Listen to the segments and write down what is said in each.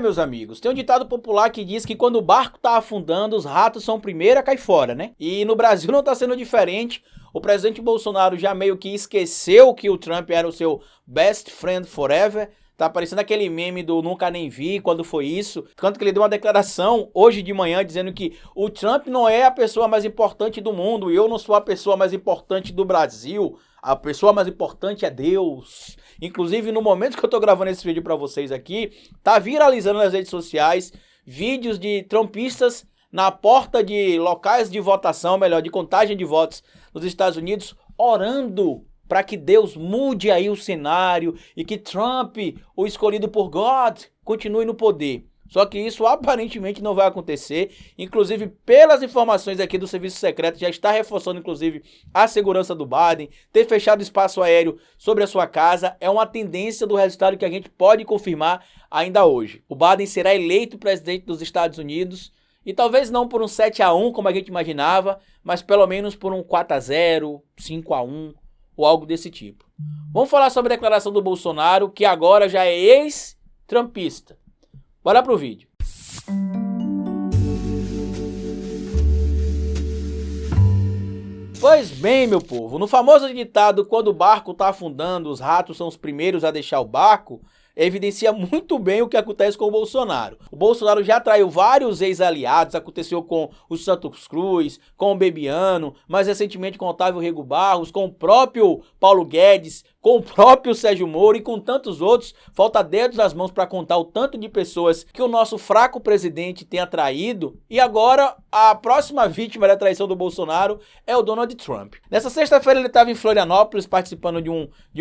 Meus amigos, tem um ditado popular que diz que quando o barco tá afundando, os ratos são o primeiro a cair fora, né? E no Brasil não tá sendo diferente. O presidente Bolsonaro já meio que esqueceu que o Trump era o seu best friend forever. Tá parecendo aquele meme do nunca nem vi, quando foi isso. Tanto que ele deu uma declaração hoje de manhã dizendo que o Trump não é a pessoa mais importante do mundo, e eu não sou a pessoa mais importante do Brasil. A pessoa mais importante é Deus. Inclusive, no momento que eu tô gravando esse vídeo pra vocês aqui, tá viralizando nas redes sociais vídeos de trumpistas na porta de locais de votação, melhor, de contagem de votos nos Estados Unidos, orando para que Deus mude aí o cenário e que Trump, o escolhido por God, continue no poder. Só que isso aparentemente não vai acontecer, inclusive pelas informações aqui do Serviço Secreto, já está reforçando inclusive a segurança do Biden, ter fechado espaço aéreo sobre a sua casa, é uma tendência do resultado que a gente pode confirmar ainda hoje. O Biden será eleito presidente dos Estados Unidos, e talvez não por um 7-1 como a gente imaginava, mas pelo menos por um 4-0, 5-1 ou algo desse tipo. Vamos falar sobre a declaração do Bolsonaro, que agora já é ex-trumpista. Bora pro vídeo. Pois bem, meu povo, no famoso ditado, quando o barco tá afundando, os ratos são os primeiros a deixar o barco, evidencia muito bem o que acontece com o Bolsonaro. O Bolsonaro já traiu vários ex-aliados, aconteceu com o Santos Cruz, com o Bebiano, mais recentemente com o Otávio Rego Barros, com o próprio Paulo Guedes, com o próprio Sérgio Moro e com tantos outros. Falta dedos nas mãos para contar o tanto de pessoas que o nosso fraco presidente tem atraído. E agora a próxima vítima da traição do Bolsonaro é o Donald Trump. Nessa sexta-feira ele estava em Florianópolis participando de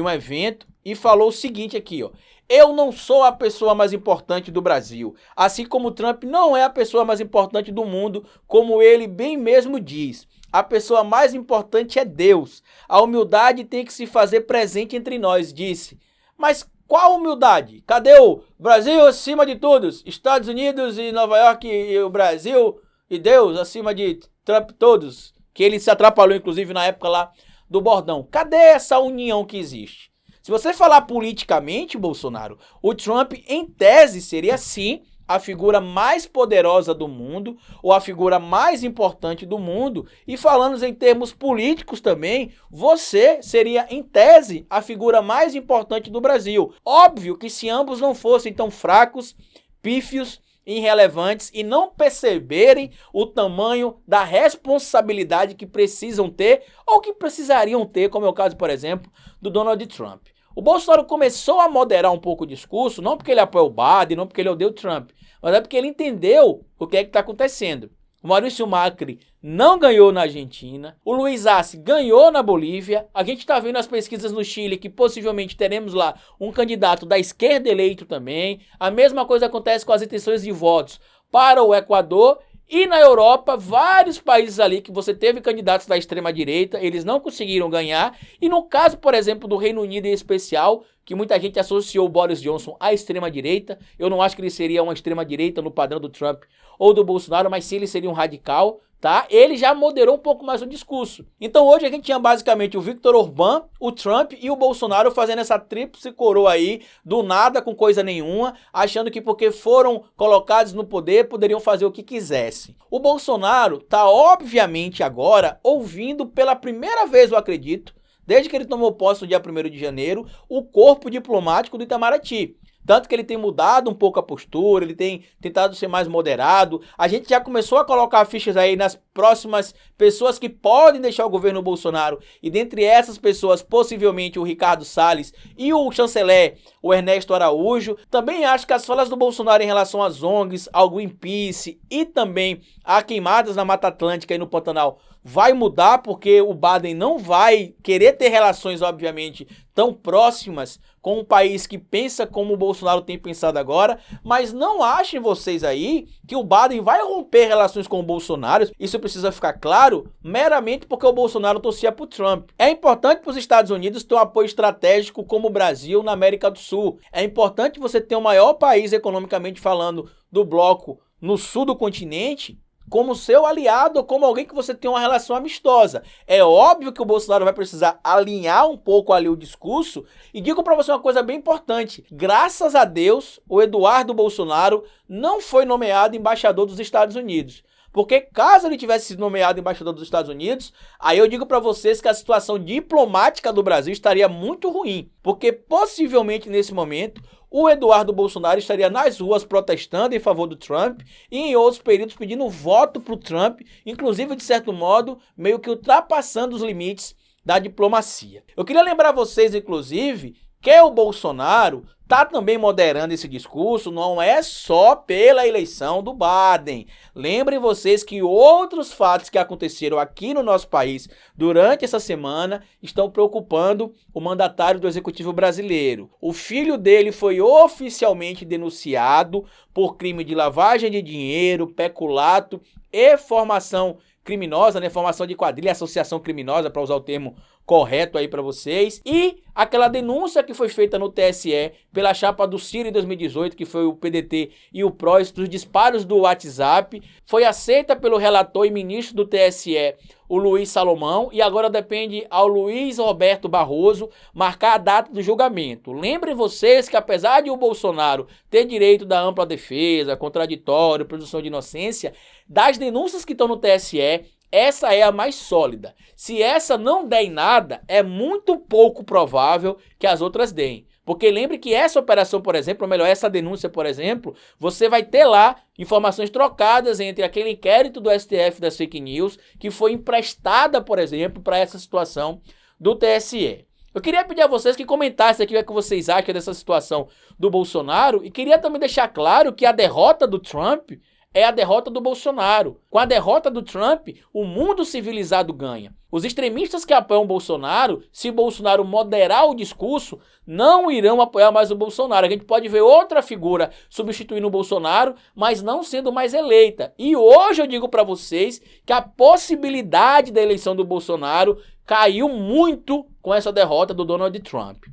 um evento e falou o seguinte aqui, ó: eu não sou a pessoa mais importante do Brasil, assim como Trump não é a pessoa mais importante do mundo, como ele bem mesmo diz. A pessoa mais importante é Deus. A humildade tem que se fazer presente entre nós, disse. Mas qual humildade? Cadê o Brasil acima de todos? Estados Unidos e Nova York e o Brasil e Deus acima de Trump todos? Que ele se atrapalhou, inclusive, na época lá do bordão. Cadê essa união que existe? Se você falar politicamente, Bolsonaro, o Trump, em tese, seria sim a figura mais poderosa do mundo, ou a figura mais importante do mundo, e falando em termos políticos também, você seria, em tese, a figura mais importante do Brasil. Óbvio que se ambos não fossem tão fracos, pífios, irrelevantes e não perceberem o tamanho da responsabilidade que precisam ter, ou que precisariam ter, como é o caso, por exemplo, do Donald Trump. O Bolsonaro começou a moderar um pouco o discurso, não porque ele apoia o Biden, não porque ele odeia o Trump, mas é porque ele entendeu o que é que está acontecendo. O Maurício Macri não ganhou na Argentina, o Luiz Arce ganhou na Bolívia, a gente está vendo as pesquisas no Chile que possivelmente teremos lá um candidato da esquerda eleito também, a mesma coisa acontece com as intenções de votos para o Equador. E na Europa, vários países ali que você teve candidatos da extrema-direita, eles não conseguiram ganhar. E no caso, por exemplo, do Reino Unido em especial, que muita gente associou o Boris Johnson à extrema-direita, eu não acho que ele seria uma extrema-direita no padrão do Trump ou do Bolsonaro, mas sim ele seria um radical, tá? Ele já moderou um pouco mais o discurso. Então hoje a gente tinha basicamente o Viktor Orbán, o Trump e o Bolsonaro fazendo essa tríplice coroa aí, do nada, com coisa nenhuma, achando que porque foram colocados no poder, poderiam fazer o que quisessem. O Bolsonaro tá obviamente agora ouvindo pela primeira vez, eu acredito, desde que ele tomou posse no dia 1º de janeiro, o corpo diplomático do Itamaraty. Tanto que ele tem mudado um pouco a postura, ele tem tentado ser mais moderado. A gente já começou a colocar fichas aí nas próximas pessoas que podem deixar o governo Bolsonaro. E dentre essas pessoas, possivelmente o Ricardo Salles e o chanceler, o Ernesto Araújo. Também acho que as falas do Bolsonaro em relação às ONGs, ao Greenpeace e também a queimadas na Mata Atlântica e no Pantanal vai mudar, porque o Biden não vai querer ter relações, obviamente, tão próximas com um país que pensa como o Bolsonaro tem pensado agora, mas não achem vocês aí que o Biden vai romper relações com o Bolsonaro, isso precisa ficar claro, meramente porque o Bolsonaro torcia pro Trump. É importante para os Estados Unidos ter um apoio estratégico como o Brasil na América do Sul. É importante você ter o maior país economicamente falando do bloco no sul do continente como seu aliado ou como alguém que você tem uma relação amistosa. É óbvio que o Bolsonaro vai precisar alinhar um pouco ali o discurso, e digo para você uma coisa bem importante: graças a Deus, o Eduardo Bolsonaro não foi nomeado embaixador dos Estados Unidos. Porque caso ele tivesse sido nomeado embaixador dos Estados Unidos, aí eu digo para vocês que a situação diplomática do Brasil estaria muito ruim. Porque possivelmente nesse momento o Eduardo Bolsonaro estaria nas ruas protestando em favor do Trump e em outros períodos pedindo voto para o Trump, inclusive de certo modo meio que ultrapassando os limites da diplomacia. Eu queria lembrar vocês, inclusive, que o Bolsonaro está também moderando esse discurso, não é só pela eleição do Biden. Lembrem vocês que outros fatos que aconteceram aqui no nosso país durante essa semana estão preocupando o mandatário do Executivo brasileiro. O filho dele foi oficialmente denunciado por crime de lavagem de dinheiro, peculato e formação criminosa, né? Formação de quadrilha, associação criminosa, para usar o termo correto aí para vocês. E aquela denúncia que foi feita no TSE pela chapa do Ciro em 2018, que foi o PDT e o PROS, dos disparos do WhatsApp, foi aceita pelo relator e ministro do TSE, o Luiz Salomão, e agora depende ao Luiz Roberto Barroso marcar a data do julgamento. Lembrem vocês que apesar de o Bolsonaro ter direito da ampla defesa, contraditório, presunção de inocência, das denúncias que estão no TSE, essa é a mais sólida. Se essa não der em nada, é muito pouco provável que as outras deem. Porque lembre que essa operação, por exemplo, ou melhor, essa denúncia, por exemplo, você vai ter lá informações trocadas entre aquele inquérito do STF das fake news, que foi emprestada, por exemplo, para essa situação do TSE. Eu queria pedir a vocês que comentassem aqui o que vocês acham dessa situação do Bolsonaro, e queria também deixar claro que a derrota do Trump é a derrota do Bolsonaro. Com a derrota do Trump, o mundo civilizado ganha. Os extremistas que apoiam o Bolsonaro, se Bolsonaro moderar o discurso, não irão apoiar mais o Bolsonaro. A gente pode ver outra figura substituindo o Bolsonaro, mas não sendo mais eleita. E hoje eu digo para vocês que a possibilidade da eleição do Bolsonaro caiu muito com essa derrota do Donald Trump.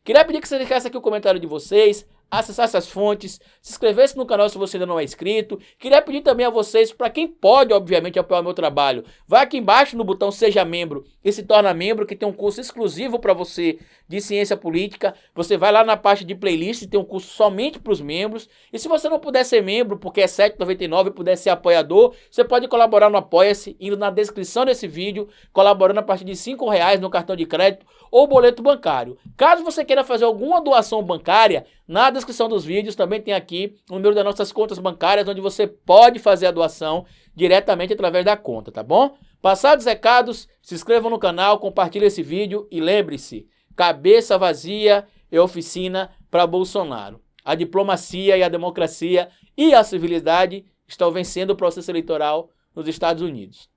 Queria pedir que você deixasse aqui o comentário de vocês, acessasse as fontes, se inscrevesse no canal se você ainda não é inscrito. Queria pedir também a vocês, para quem pode, obviamente, apoiar o meu trabalho, vai aqui embaixo no botão Seja Membro e se torna membro, que tem um curso exclusivo para você de ciência política. Você vai lá na parte de playlist e tem um curso somente para os membros. E se você não puder ser membro, porque é R$ 7,99 e puder ser apoiador, você pode colaborar no Apoia-se, indo na descrição desse vídeo, colaborando a partir de R$ 5 no cartão de crédito ou boleto bancário. Caso você queira fazer alguma doação bancária, na descrição dos vídeos também tem aqui o número das nossas contas bancárias, onde você pode fazer a doação diretamente através da conta, tá bom? Passados os recados, se inscrevam no canal, compartilhe esse vídeo e lembre-se, cabeça vazia é oficina para Bolsonaro. A diplomacia e a democracia e a civilidade estão vencendo o processo eleitoral nos Estados Unidos.